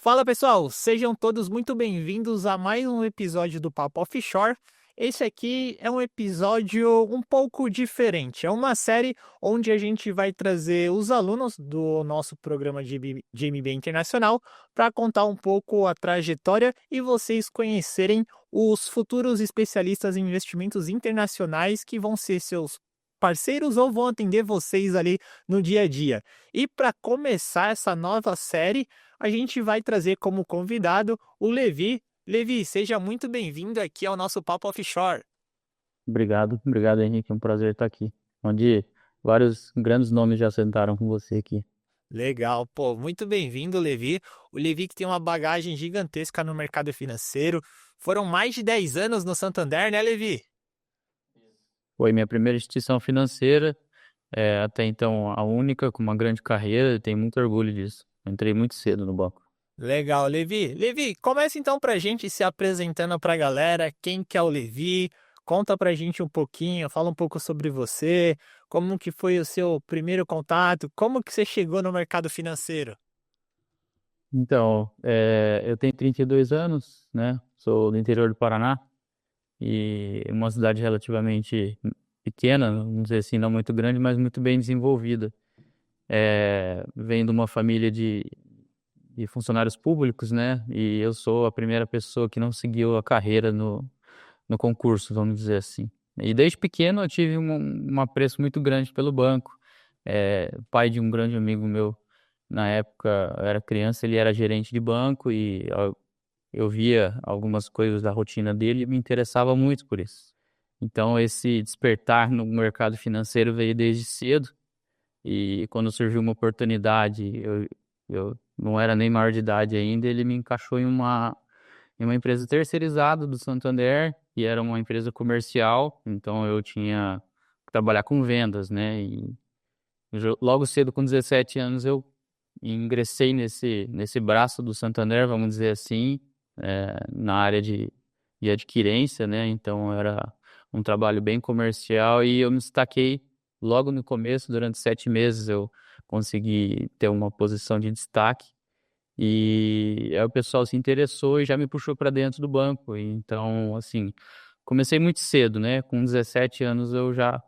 Fala pessoal, sejam todos muito bem-vindos a mais um episódio do Papo Offshore. Esse aqui é um episódio um pouco diferente. É uma série onde a gente vai trazer os alunos do nosso programa de MBA Internacional para contar um pouco a trajetória e vocês conhecerem os futuros especialistas em investimentos internacionais que vão ser seus parceiros ou vão atender vocês ali no dia a dia. E para começar essa nova série, a gente vai trazer como convidado o Levi. Levi, seja muito bem-vindo aqui ao nosso Papo Offshore. Obrigado, Henrique. É um prazer estar aqui. Onde vários grandes nomes já sentaram com você aqui. Legal, pô, muito bem-vindo, Levi. O Levi que tem uma bagagem gigantesca no mercado financeiro. Foram mais de 10 anos no Santander, né, Levi? Foi minha primeira instituição financeira, até então a única, com uma grande carreira, e tenho muito orgulho disso. Eu entrei muito cedo no banco. Legal, Levi. Levi, começa então pra gente se apresentando pra galera, quem que é o Levi, conta pra gente um pouquinho, fala um pouco sobre você, como que foi o seu primeiro contato, como que você chegou no mercado financeiro. Então, eu tenho 32 anos, né? Sou do interior do Paraná e uma cidade relativamente pequena, vamos dizer assim, não muito grande, mas muito bem desenvolvida. Venho de uma família de funcionários públicos, né? E eu sou a primeira pessoa que não seguiu a carreira no concurso, vamos dizer assim. E desde pequeno eu tive um apreço muito grande pelo banco. Pai de um grande amigo meu, na época eu era criança, ele era gerente de banco e eu via algumas coisas da rotina dele e me interessava muito por isso. Então esse despertar no mercado financeiro veio desde cedo e quando surgiu uma oportunidade, eu não era nem maior de idade ainda, ele me encaixou em uma empresa terceirizada do Santander, e era uma empresa comercial, então eu tinha que trabalhar com vendas, né? E logo cedo, com 17 anos, eu ingressei nesse braço do Santander, vamos dizer assim, na área de adquirência, né? Então era um trabalho bem comercial e eu me destaquei logo no começo, durante 7 meses eu consegui ter uma posição de destaque. E aí o pessoal se interessou e já me puxou para dentro do banco. Então, assim, comecei muito cedo, né? Com 17 anos eu já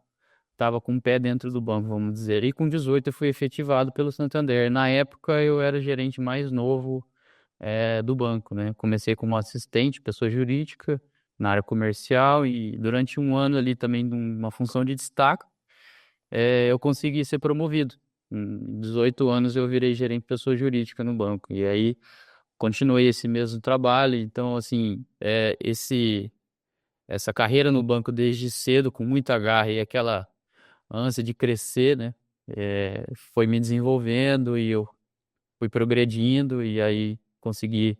estava com o pé dentro do banco, vamos dizer. E com 18 eu fui efetivado pelo Santander. Na época eu era gerente mais novo, do banco, né? Comecei como assistente, pessoa jurídica, na área comercial e durante um ano ali também numa função de destaque, eu consegui ser promovido. Em 18 anos eu virei gerente de pessoa jurídica no banco. E aí continuei esse mesmo trabalho. Então, assim, essa carreira no banco desde cedo, com muita garra e aquela ânsia de crescer, né? Foi me desenvolvendo e eu fui progredindo e aí consegui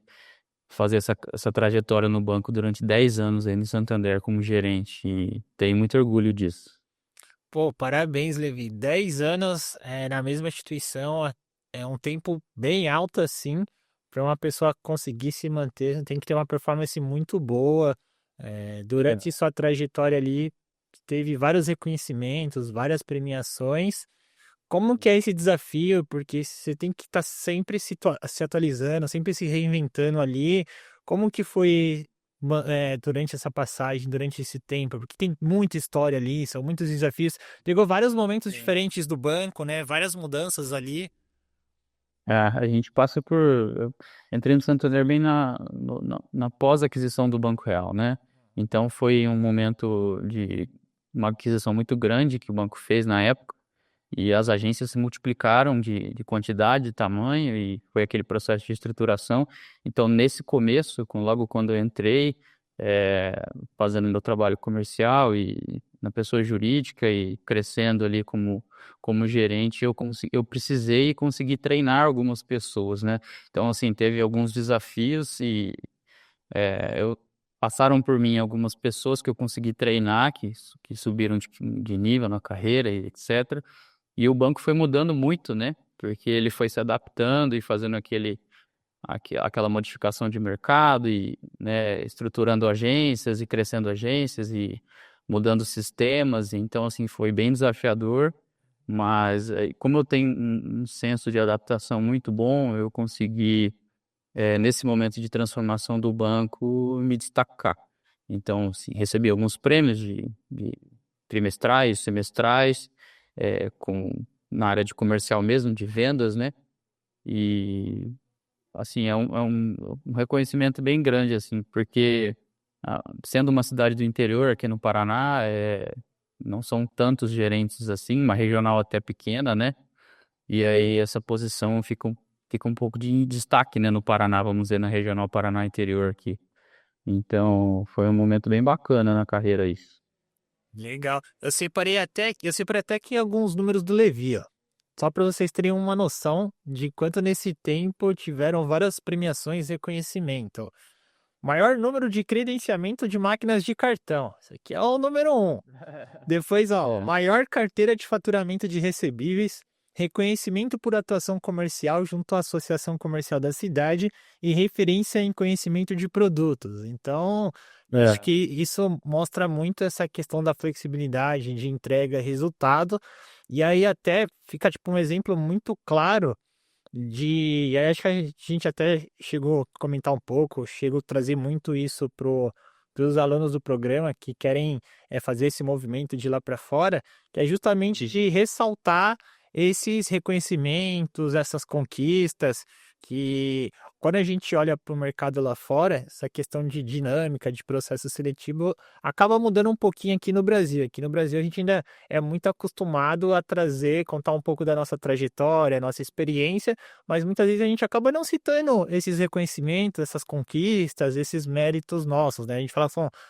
fazer essa trajetória no banco durante 10 anos aí no Santander como gerente e tenho muito orgulho disso. Pô, parabéns, Levi. 10 anos na mesma instituição é um tempo bem alto assim, para uma pessoa conseguir se manter, tem que ter uma performance muito boa. É, Durante sua trajetória ali, teve vários reconhecimentos, várias premiações. Como que é esse desafio? Porque você tem que estar sempre se atualizando, sempre se reinventando ali. Como que foi durante essa passagem, durante esse tempo? Porque tem muita história ali, são muitos desafios. Pegou vários momentos Sim. diferentes do banco, né? Várias mudanças ali. A gente passa por. Eu entrei no Santander bem na pós-aquisição do Banco Real, né? Então foi um momento de uma aquisição muito grande que o banco fez na época, e as agências se multiplicaram de quantidade, de tamanho, e foi aquele processo de estruturação. Então, nesse começo, logo quando eu entrei, eh, fazendo meu trabalho comercial e na pessoa jurídica e crescendo ali como gerente, eu precisei e consegui treinar algumas pessoas, né? Então, assim, teve alguns desafios e eu passaram por mim algumas pessoas que eu consegui treinar, que subiram de nível na carreira e etc. E o banco foi mudando muito, né? Porque ele foi se adaptando e fazendo aquela modificação de mercado e, né, estruturando agências e crescendo agências e mudando sistemas. Então, assim, foi bem desafiador. Mas como eu tenho um senso de adaptação muito bom, eu consegui nesse momento de transformação do banco, me destacar. Então, assim, recebi alguns prêmios de trimestrais, semestrais, na área de comercial mesmo, de vendas, né? E, assim, é um reconhecimento bem grande, assim, porque sendo uma cidade do interior aqui no Paraná, não são tantos gerentes assim, uma regional até pequena, né? E aí essa posição fica um pouco de destaque, né, no Paraná, vamos dizer, na regional Paraná interior aqui. Então, foi um momento bem bacana na carreira isso. Legal. Eu separei até aqui alguns números do Levi, ó. Só para vocês terem uma noção de quanto nesse tempo tiveram várias premiações e reconhecimento. Maior número de credenciamento de máquinas de cartão. Esse aqui é o número um. Depois, ó, É, maior carteira de faturamento de recebíveis, reconhecimento por atuação comercial junto à Associação Comercial da cidade e referência em conhecimento de produtos. Então, acho é, que isso mostra muito essa questão da flexibilidade de entrega e resultado. E aí até fica tipo um exemplo muito claro de, aí acho que a gente até chegou a comentar um pouco, chegou a trazer muito isso para os alunos do programa que querem fazer esse movimento de lá para fora, que é justamente de ressaltar esses reconhecimentos, essas conquistas, que quando a gente olha para o mercado lá fora, essa questão de dinâmica, de processo seletivo, acaba mudando um pouquinho aqui no Brasil. Aqui no Brasil a gente ainda é muito acostumado a trazer, contar um pouco da nossa trajetória, nossa experiência, mas muitas vezes a gente acaba não citando esses reconhecimentos, essas conquistas, esses méritos nossos, né? A gente fala,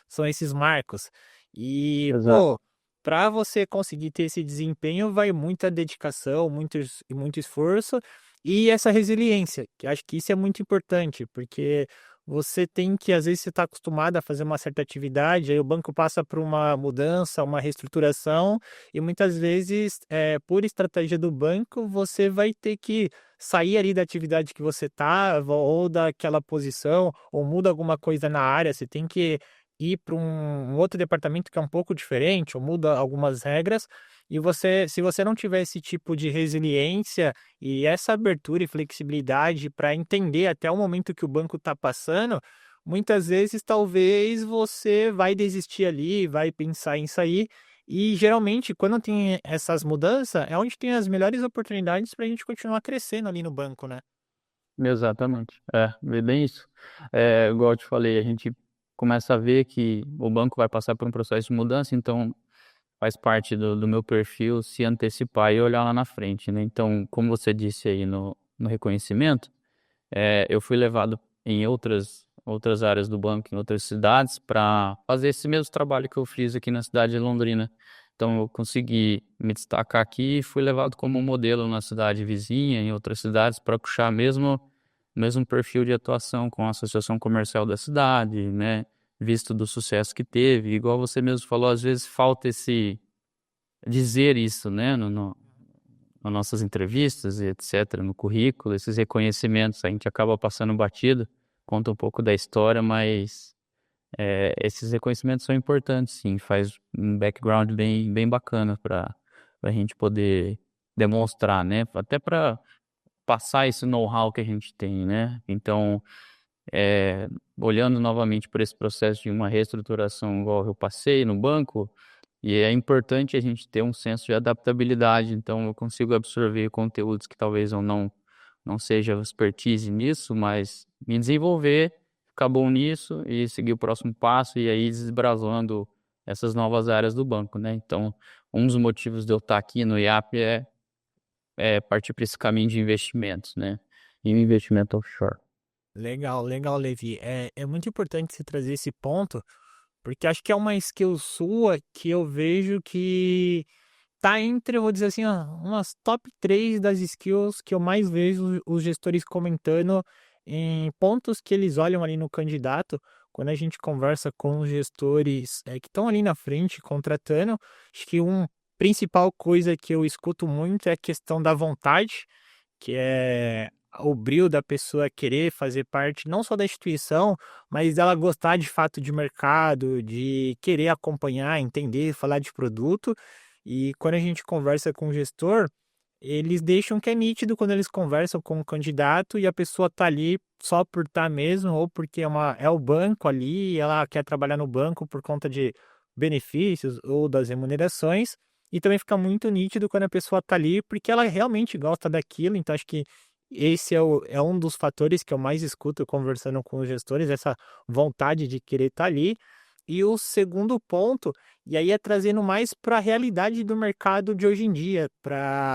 são esses marcos. E, exato. pô, para você conseguir ter esse desempenho, vai muita dedicação, muito esforço e essa resiliência, que acho que isso é muito importante, porque você tem que, às vezes, você está acostumado a fazer uma certa atividade, aí o banco passa por uma mudança, uma reestruturação, e muitas vezes, por estratégia do banco, você vai ter que sair ali da atividade que você estava, ou daquela posição, ou muda alguma coisa na área, você tem que ir para um outro departamento que é um pouco diferente, ou muda algumas regras, e você, se você não tiver esse tipo de resiliência e essa abertura e flexibilidade para entender até o momento que o banco está passando, muitas vezes talvez você vai desistir ali, vai pensar em sair. E geralmente, quando tem essas mudanças, é onde tem as melhores oportunidades para a gente continuar crescendo ali no banco, né? Exatamente. É bem isso. Igual eu te falei, a gente começa a ver que o banco vai passar por um processo de mudança, então faz parte do meu perfil se antecipar e olhar lá na frente, né? Então, como você disse aí no reconhecimento, eu fui levado em outras áreas do banco, em outras cidades, para fazer esse mesmo trabalho que eu fiz aqui na cidade de Londrina. Então, eu consegui me destacar aqui e fui levado como modelo na cidade vizinha, em outras cidades, para puxar mesmo perfil de atuação com a associação comercial da cidade, né? Visto do sucesso que teve. Igual você mesmo falou, às vezes falta esse dizer isso, né? Nas nossas entrevistas e etc., no currículo, esses reconhecimentos, a gente acaba passando batido, conta um pouco da história, mas esses reconhecimentos são importantes, sim, faz um background bem bacana para a gente poder demonstrar, né? Até para passar esse know-how que a gente tem, né? Então, olhando novamente por esse processo de uma reestruturação igual eu passei no banco, e é importante a gente ter um senso de adaptabilidade, então eu consigo absorver conteúdos que talvez eu não seja expertise nisso, mas me desenvolver, ficar bom nisso e seguir o próximo passo e aí desbravando essas novas áreas do banco, né? Então, um dos motivos de eu estar aqui no IAP é partir para esse caminho de investimentos, né? E o investimento offshore. Legal, legal, Levi. É muito importante você trazer esse ponto, porque acho que é uma skill sua que eu vejo que tá entre, eu vou dizer assim, ó, umas top 3 das skills que eu mais vejo os gestores comentando em pontos que eles olham ali no candidato. Quando a gente conversa com os gestores que estão ali na frente contratando, acho que uma principal coisa que eu escuto muito é a questão da vontade, que é o brio da pessoa querer fazer parte não só da instituição, mas dela gostar de fato de mercado, de querer acompanhar, entender, falar de produto. E quando a gente conversa com o gestor, eles deixam que é nítido quando eles conversam com o candidato e a pessoa tá ali só por estar mesmo, ou porque é o banco ali, e ela quer trabalhar no banco por conta de benefícios ou das remunerações. E também fica muito nítido quando a pessoa tá ali porque ela realmente gosta daquilo. Então, acho que esse é um dos fatores que eu mais escuto conversando com os gestores, essa vontade de querer estar ali. E o segundo ponto, e aí é trazendo mais para a realidade do mercado de hoje em dia,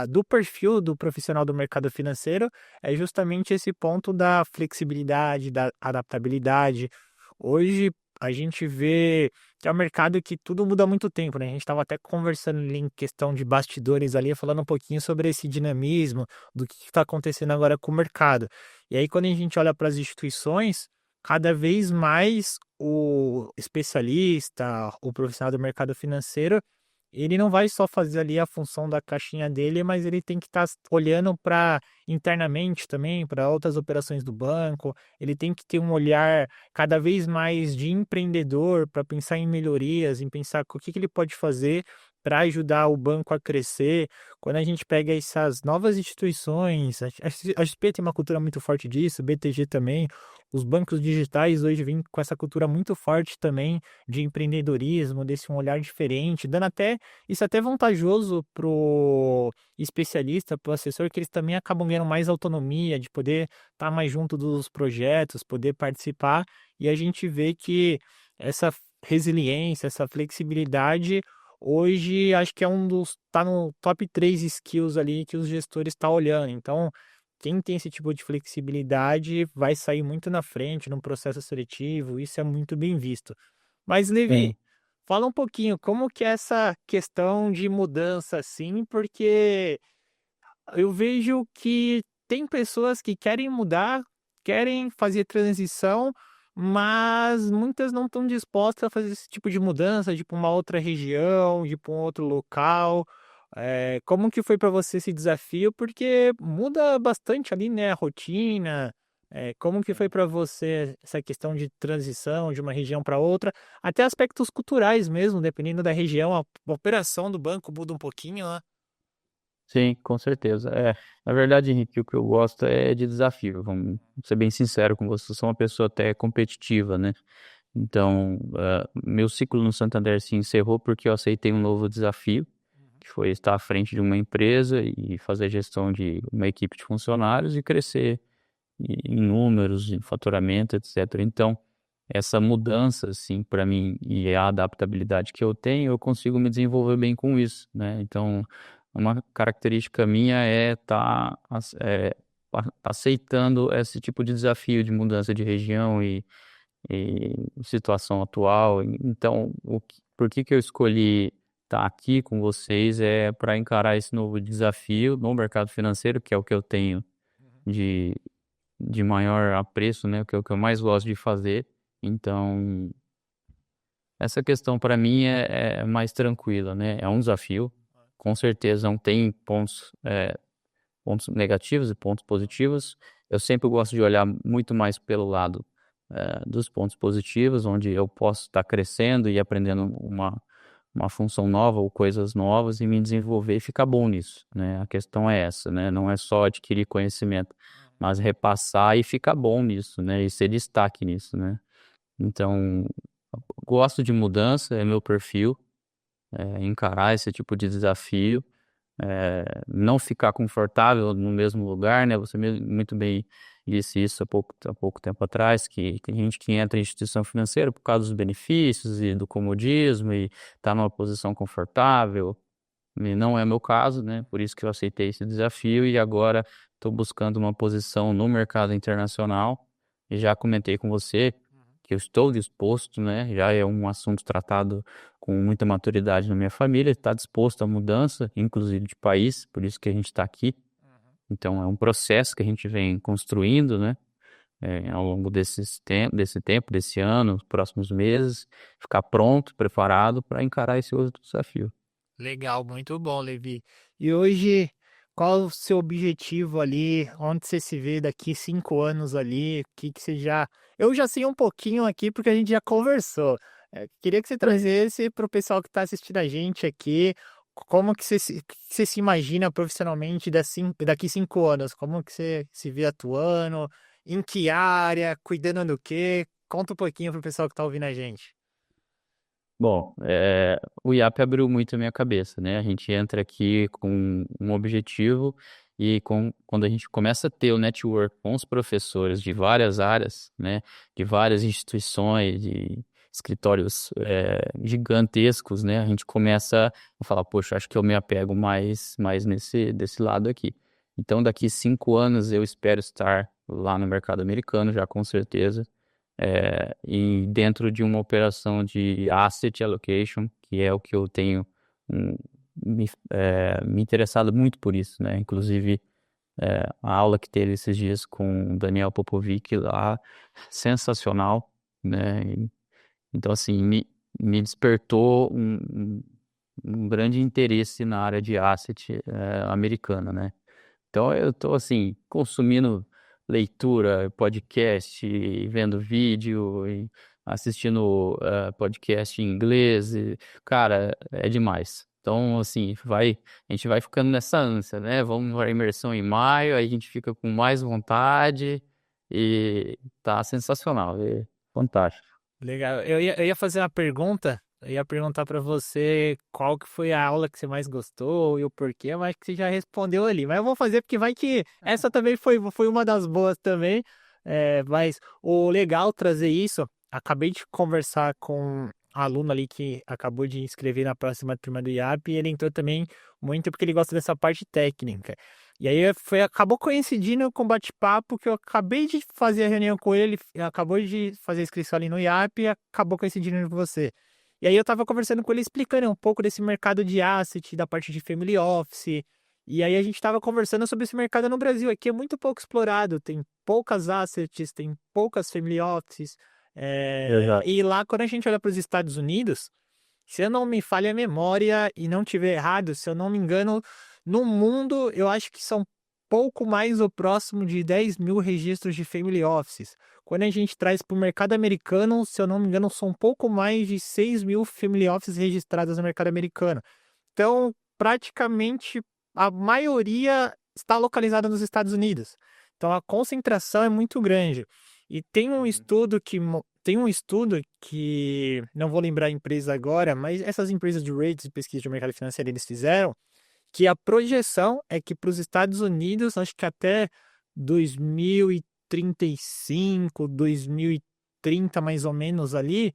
do perfil do profissional do mercado financeiro, é justamente esse ponto da flexibilidade, da adaptabilidade. Hoje a gente vê que é um mercado que tudo muda há muito tempo, né? A gente estava até conversando ali em questão de bastidores ali, falando um pouquinho sobre esse dinamismo, do que está acontecendo agora com o mercado. E aí, quando a gente olha para as instituições, cada vez mais o especialista, o profissional do mercado financeiro, ele não vai só fazer ali a função da caixinha dele, mas ele tem que estar olhando para internamente também, para outras operações do banco, ele tem que ter um olhar cada vez mais de empreendedor para pensar em melhorias, em pensar o que ele pode fazer para ajudar o banco a crescer. Quando a gente pega essas novas instituições, a XP tem uma cultura muito forte disso, BTG também, os bancos digitais hoje vêm com essa cultura muito forte também de empreendedorismo, desse um olhar diferente, dando até isso é até vantajoso pro especialista, pro assessor, que eles também acabam ganhando mais autonomia de poder estar mais junto dos projetos, poder participar, e a gente vê que essa resiliência, essa flexibilidade, hoje acho que é tá no top 3 skills ali que os gestores estão olhando. Então, quem tem esse tipo de flexibilidade vai sair muito na frente no processo seletivo, isso é muito bem visto. Mas, Levi, Sim. fala um pouquinho como que é essa questão de mudança, assim, porque eu vejo que tem pessoas que querem mudar, querem fazer transição, mas muitas não estão dispostas a fazer esse tipo de mudança, de ir para uma outra região, de ir para um outro local. Como que foi para você esse desafio? Porque muda bastante ali, né, a rotina. Como que foi para você essa questão de transição de uma região para outra? Até aspectos culturais mesmo, dependendo da região, a operação do banco muda um pouquinho, né? Sim, com certeza. Na verdade, Henrique, o que eu gosto é de desafio. Vamos ser bem sincero com você, eu sou uma pessoa até competitiva, né? Então, meu ciclo no Santander se encerrou porque eu aceitei um novo desafio, que foi estar à frente de uma empresa e fazer gestão de uma equipe de funcionários e crescer em números, em faturamento, etc. Então, essa mudança, assim, para mim, e a adaptabilidade que eu tenho, eu consigo me desenvolver bem com isso, né? Então, uma característica minha é estar aceitando esse tipo de desafio de mudança de região e situação atual. Então, por que que eu escolhi estar aqui com vocês é para encarar esse novo desafio no mercado financeiro, que é o que eu tenho de, de maior apreço, né? Que é o que eu mais gosto de fazer. Então, essa questão para mim é mais tranquila, né? É um desafio. Com certeza não tem pontos negativos e pontos positivos. Eu sempre gosto de olhar muito mais pelo lado dos pontos positivos, onde eu posso estar crescendo e aprendendo uma função nova ou coisas novas e me desenvolver e ficar bom nisso, né? A questão é essa, né? Não é só adquirir conhecimento, mas repassar e ficar bom nisso, né? E ser destaque nisso, né? Então, gosto de mudança, é meu perfil, encarar esse tipo de desafio, não ficar confortável no mesmo lugar, né? Você muito bem disse isso há pouco tempo atrás, que tem gente que entra em instituição financeira por causa dos benefícios e do comodismo e está numa posição confortável. E não é meu caso, né? Por isso que eu aceitei esse desafio e agora estou buscando uma posição no mercado internacional. E já comentei com você que eu estou disposto, né? Já é um assunto tratado com muita maturidade na minha família, está disposto à mudança, inclusive de país, por isso que a gente está aqui. Então é um processo que a gente vem construindo, né? Ao longo desse tempo, desse ano, os próximos meses, ficar pronto, preparado para encarar esse outro desafio. Legal, muito bom, Levi. E hoje, qual o seu objetivo ali? Onde você se vê daqui 5 anos ali? O que que você já. Eu já sei um pouquinho aqui porque a gente já conversou. Queria que você trazesse para o pessoal que está assistindo a gente aqui Como que você se imagina profissionalmente daqui 5 anos? Como que você se vê atuando? Em que área? Cuidando do quê? Conta um pouquinho pro pessoal que tá ouvindo a gente. Bom, o IAP abriu muito a minha cabeça, né? A gente entra aqui com um objetivo e quando a gente começa a ter o network com os professores de várias áreas, né? De várias instituições, de escritórios gigantescos, né? A gente começa a falar, poxa, acho que eu me apego mais desse lado aqui. Então, daqui 5 anos eu espero estar lá no mercado americano, já com certeza e dentro de uma operação de asset allocation, que é o que eu tenho hum, me interessado muito por isso, né? Inclusive, a aula que teve esses dias com o Daniel Popovic lá, sensacional, né? Então, assim, me despertou um grande interesse na área de asset americana, né? Então eu estou assim, consumindo leitura, podcast, vendo vídeo, e assistindo podcast em inglês, cara, é demais. Então, assim, a gente vai ficando nessa ânsia, né? Vamos para a imersão em maio, aí a gente fica com mais vontade e tá sensacional, é fantástico. Legal. Eu ia fazer uma pergunta. Eu ia perguntar para você qual que foi a aula que você mais gostou e o porquê, mas acho que você já respondeu ali. Mas eu vou fazer porque vai que essa também foi uma das boas também. Mas o legal trazer isso, acabei de conversar com um aluno ali que acabou de inscrever na próxima turma do IAP e ele entrou também muito porque ele gosta dessa parte técnica. E aí acabou coincidindo com o bate-papo que eu acabei de fazer a reunião com ele, ele acabou de fazer a inscrição ali no IAP e acabou coincidindo com você. E aí eu tava conversando com ele explicando um pouco desse mercado de asset, da parte de family office. E aí a gente tava conversando sobre esse mercado no Brasil. Aqui é muito pouco explorado, tem poucas assets, tem poucas family offices. Exato. E lá, quando a gente olha para os Estados Unidos, se eu não me falha a memória e não tiver errado, se eu não me engano, no mundo eu acho que são pouco mais ou próximo de 10 mil registros de family offices. Quando a gente traz para o mercado americano, se eu não me engano, são um pouco mais de 6 mil family offices registradas no mercado americano. Então, praticamente a maioria está localizada nos Estados Unidos. Então, a concentração é muito grande. E tem um estudo que não vou lembrar a empresa agora, mas essas empresas de rates e pesquisa de mercado financeiro eles fizeram que a projeção é que para os Estados Unidos, acho que até 2035, 2030 mais ou menos ali,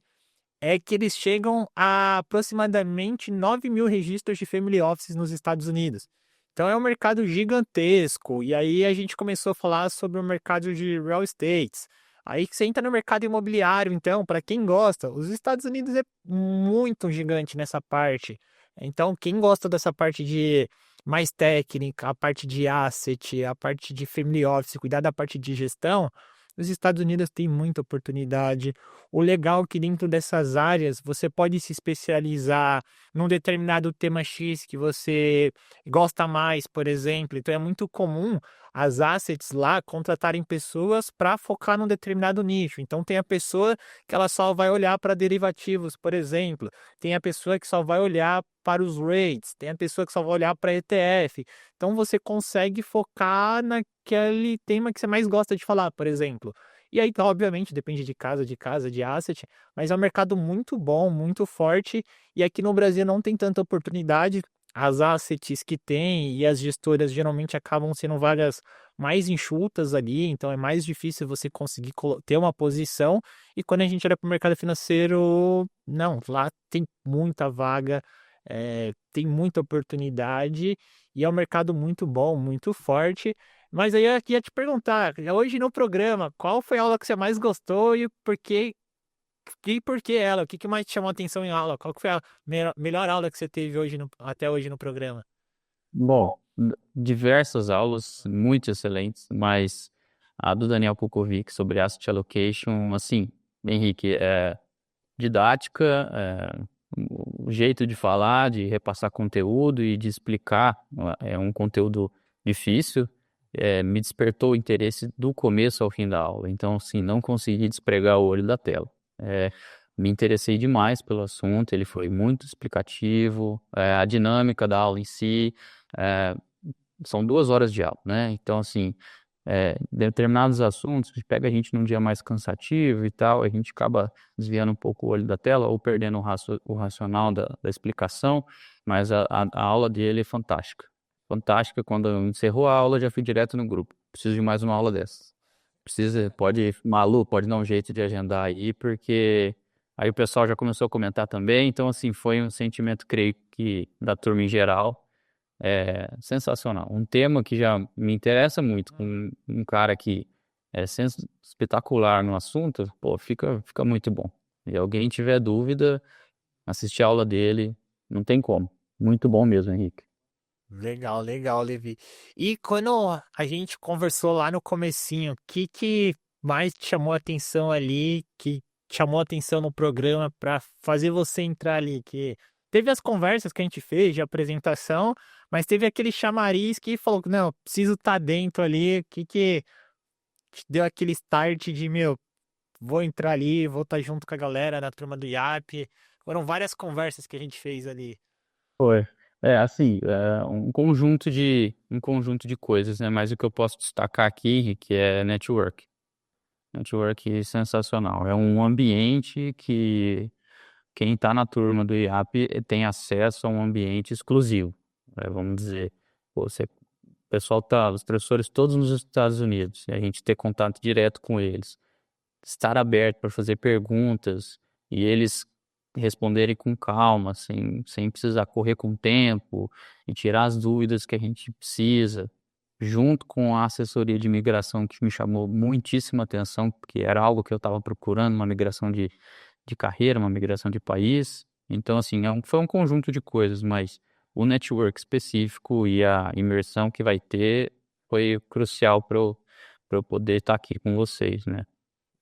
é que eles chegam a aproximadamente 9 mil registros de family offices nos Estados Unidos. Então é um mercado gigantesco. E aí a gente começou a falar sobre o mercado de real estate. Aí que você entra no mercado imobiliário, então, para quem gosta, os Estados Unidos é muito gigante nessa parte. Então, quem gosta dessa parte de mais técnica, a parte de asset, a parte de family office, cuidar da parte de gestão, os Estados Unidos têm muita oportunidade. O legal é que dentro dessas áreas você pode se especializar num determinado tema X que você gosta mais, por exemplo. Então é muito comum as assets lá contratarem pessoas para focar num determinado nicho. Então tem a pessoa que ela só vai olhar para derivativos, por exemplo. Tem a pessoa que só vai olhar para os rates, tem a pessoa que só vai olhar para ETF. Então você consegue focar naquele tema que você mais gosta de falar, por exemplo. E aí, obviamente, depende de casa, de asset, mas é um mercado muito bom, muito forte, e aqui no Brasil não tem tanta oportunidade. As assets que tem e as gestoras geralmente acabam sendo vagas mais enxutas ali, então é mais difícil você conseguir ter uma posição. E quando a gente olha para o mercado financeiro, não, lá tem muita vaga, tem muita oportunidade e é um mercado muito bom, muito forte. Mas aí eu ia te perguntar, hoje no programa, qual foi a aula que você mais gostou e por que ela? O que mais te chamou a atenção em aula? Qual que foi a melhor aula que você teve hoje até hoje no programa? Bom, diversas aulas muito excelentes, mas a do Daniel Kukovic sobre Asset Allocation, assim, Henrique, didática, o jeito de falar, de repassar conteúdo e de explicar, é um conteúdo difícil, me despertou o interesse do começo ao fim da aula. Então, assim, não consegui despregar o olho da tela. É, me interessei demais pelo assunto, ele foi muito explicativo, a dinâmica da aula em si, é, são 2 horas de aula, né? Então, assim, determinados assuntos, pega a gente num dia mais cansativo e tal, a gente acaba desviando um pouco o olho da tela ou perdendo o racional da explicação, mas a aula dele é fantástica. Fantástica, quando encerrou a aula, já fui direto no grupo. Preciso de mais uma aula dessa. Malu, pode dar um jeito de agendar aí, porque aí o pessoal já começou a comentar também, então, assim, foi um sentimento, creio que, da turma em geral, sensacional. Um tema que já me interessa muito, com um cara que espetacular no assunto, pô, fica muito bom. E alguém tiver dúvida, assistir a aula dele, não tem como. Muito bom mesmo, Henrique. Legal, legal, Levi. E quando a gente conversou lá no comecinho, o que mais te chamou a atenção ali, que chamou a atenção no programa para fazer você entrar ali? Que teve as conversas que a gente fez de apresentação, mas teve aquele chamariz que falou, não, preciso estar dentro ali. O que te deu aquele start de, meu, vou entrar ali, vou estar junto com a galera da turma do IAP. Foram várias conversas que a gente fez ali. Foi. Assim, um conjunto de coisas, né? Mas o que eu posso destacar aqui, Henrique, é network. Network sensacional. É um ambiente que quem está na turma do IAP tem acesso a um ambiente exclusivo, né? Vamos dizer, o pessoal tá, os professores todos nos Estados Unidos, e a gente ter contato direto com eles, estar aberto para fazer perguntas e eles responderem com calma, sem precisar correr com o tempo e tirar as dúvidas que a gente precisa, junto com a assessoria de imigração que me chamou muitíssima atenção, porque era algo que eu estava procurando, uma migração de carreira, uma migração de país. Então, assim, foi um conjunto de coisas, mas o network específico e a imersão que vai ter foi crucial para eu poder estar aqui com vocês, né?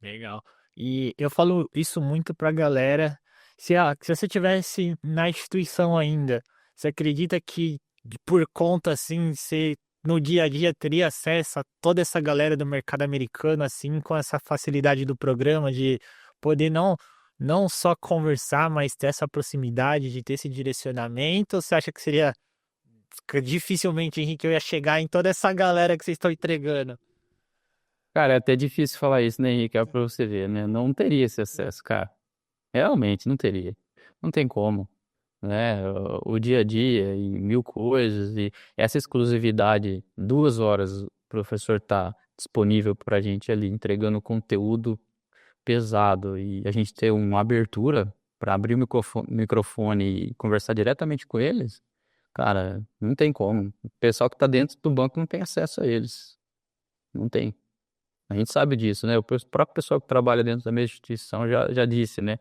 Legal. E eu falo isso muito pra galera. Se você tivesse na instituição ainda, você acredita que por conta assim, você no dia a dia teria acesso a toda essa galera do mercado americano assim, com essa facilidade do programa de poder não só conversar, mas ter essa proximidade, de ter esse direcionamento? Ou você acha que seria que dificilmente, Henrique, eu ia chegar em toda essa galera que vocês estão entregando? Cara, é até difícil falar isso, né, Henrique? É pra você ver, né? Não teria esse acesso, cara. Realmente, não teria. Não tem como, né? O dia a dia e mil coisas e essa exclusividade, 2 horas o professor tá disponível pra gente ali, entregando conteúdo pesado e a gente ter uma abertura para abrir o microfone e conversar diretamente com eles, cara, não tem como. O pessoal que tá dentro do banco não tem acesso a eles. Não tem. A gente sabe disso, né? Próprio pessoal que trabalha dentro da mesma instituição já disse, né?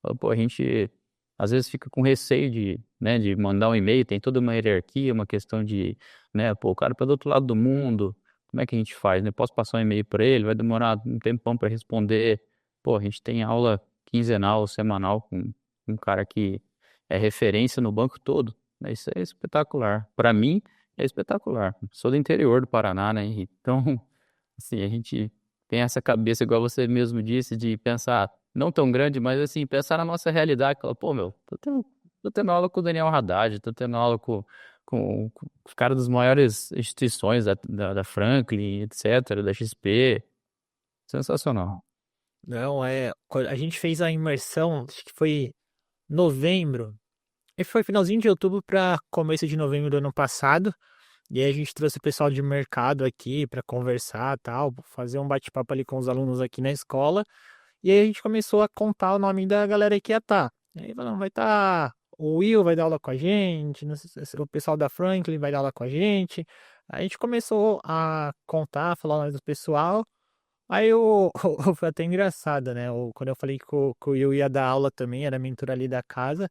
Fala, pô, a gente às vezes fica com receio de mandar um e-mail, tem toda uma hierarquia, uma questão de, né, pô, o cara tá do outro lado do mundo, como é que a gente faz, né? Posso passar um e-mail para ele, vai demorar um tempão para responder. Pô, a gente tem aula quinzenal, semanal com um cara que é referência no banco todo, né? Isso é espetacular. Para mim, é espetacular. Sou do interior do Paraná, né, Henrique? Então, assim, a gente tem essa cabeça, igual você mesmo disse, de pensar não tão grande, mas assim, pensar na nossa realidade. Falar, pô, meu, tô tendo aula com o Daniel Haddad, tô tendo aula com os caras das maiores instituições da Franklin, etc., da XP. Sensacional. Não, a gente fez a imersão, acho que foi novembro. E foi finalzinho de outubro para começo de novembro do ano passado. E aí a gente trouxe o pessoal de mercado aqui para conversar, tal, fazer um bate-papo ali com os alunos aqui na escola. E aí a gente começou a contar o nome da galera que ia estar. E aí falando, vai estar o Will vai dar aula com a gente, não sei o pessoal da Franklin vai dar aula com a gente. Aí a gente começou a contar, falar o nome do pessoal. Aí foi até engraçado, né? Quando eu falei que o Will ia dar aula também, era mentor ali da casa.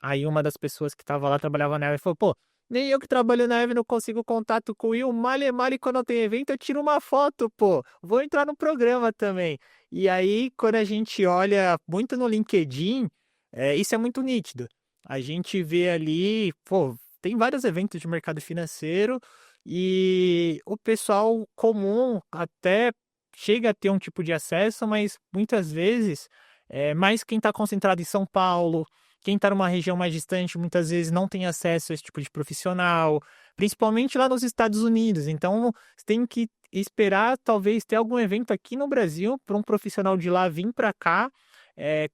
Aí uma das pessoas que tava lá trabalhava na Eve e falou, pô, nem eu que trabalho na Eve não consigo contato com o Will, male quando tem evento eu tiro uma foto, pô, vou entrar no programa também. E aí, quando a gente olha muito no LinkedIn, isso é muito nítido. A gente vê ali, pô, tem vários eventos de mercado financeiro e o pessoal comum até chega a ter um tipo de acesso, mas muitas vezes Mas quem está concentrado em São Paulo, quem está numa região mais distante, muitas vezes não tem acesso a esse tipo de profissional, principalmente lá nos Estados Unidos. Então, você tem que esperar, talvez, ter algum evento aqui no Brasil para um profissional de lá vir para cá,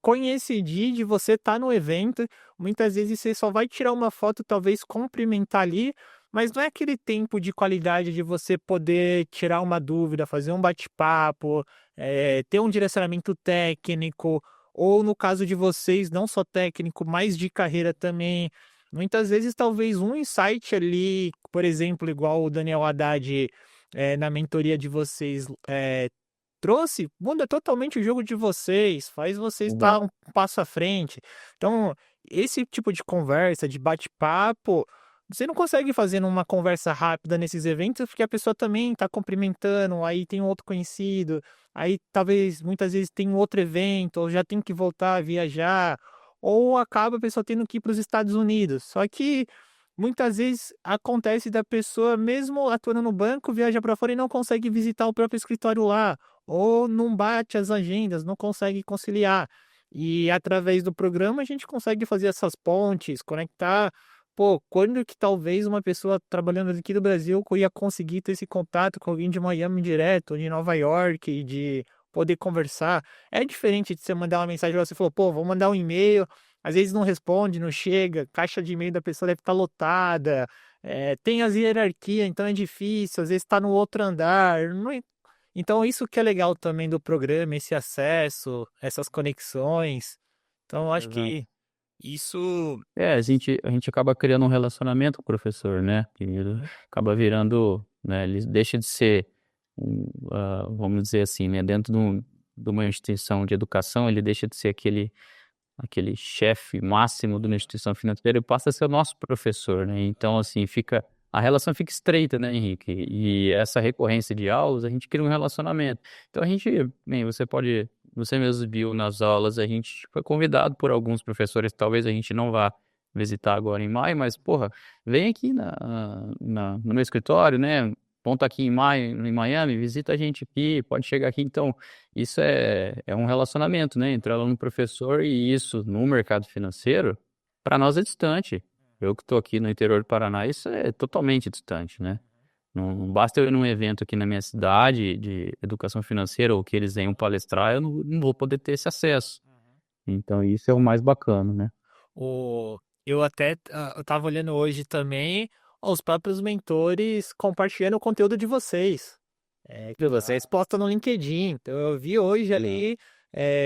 coincidir de você estar no evento. Muitas vezes você só vai tirar uma foto, talvez cumprimentar ali, mas não é aquele tempo de qualidade de você poder tirar uma dúvida, fazer um bate-papo, ter um direcionamento técnico, ou no caso de vocês, não só técnico, mas de carreira também. Muitas vezes, talvez um insight ali, por exemplo, igual o Daniel Haddad, na mentoria de vocês, trouxe, muda totalmente o jogo de vocês, faz vocês estar Exato. um passo à frente. Então, esse tipo de conversa, de bate-papo, você não consegue fazer numa conversa rápida nesses eventos, porque a pessoa também está cumprimentando, aí tem um outro conhecido, aí talvez muitas vezes tem um outro evento, ou já tem que voltar a viajar, ou acaba a pessoa tendo que ir para os Estados Unidos. Só que muitas vezes acontece da pessoa, mesmo atuando no banco, viaja para fora e não consegue visitar o próprio escritório lá, ou não bate as agendas, não consegue conciliar. E através do programa a gente consegue fazer essas pontes, conectar. Pô, quando que talvez uma pessoa trabalhando aqui do Brasil ia conseguir ter esse contato com alguém de Miami direto, ou de Nova York, e de poder conversar? É diferente de você mandar uma mensagem, você falou, pô, vou mandar um e-mail, às vezes não responde, não chega, caixa de e-mail da pessoa deve estar lotada, tem as hierarquias, então é difícil, às vezes está no outro andar. Então, isso que é legal também do programa, esse acesso, essas conexões. Então, eu acho Exato. que isso. A gente acaba criando um relacionamento com o professor, né? Que ele acaba virando, né? Ele deixa de ser, vamos dizer assim, né? Dentro de uma instituição de educação, ele deixa de ser aquele chefe máximo de uma instituição financeira e passa a ser o nosso professor, né? Então, assim, a relação fica estreita, né, Henrique? E essa recorrência de aulas, a gente cria um relacionamento. Então, bem, você mesmo viu nas aulas, a gente foi convidado por alguns professores, talvez a gente não vá visitar agora em maio, mas, porra, vem aqui no meu escritório, né? Ponto aqui em maio, em Miami, visita a gente aqui, pode chegar aqui. Então, isso é um relacionamento, né? Entre aluno e professor, e isso no mercado financeiro, para nós é distante. Eu que estou aqui no interior do Paraná, isso é totalmente distante, né? Não basta eu ir num evento aqui na minha cidade de educação financeira ou que eles venham palestrar, eu não vou poder ter esse acesso. Então, isso é o mais bacana, né? Eu até eu tava olhando hoje também os próprios mentores compartilhando o conteúdo de vocês. Que vocês postam no LinkedIn. Então eu vi hoje ali,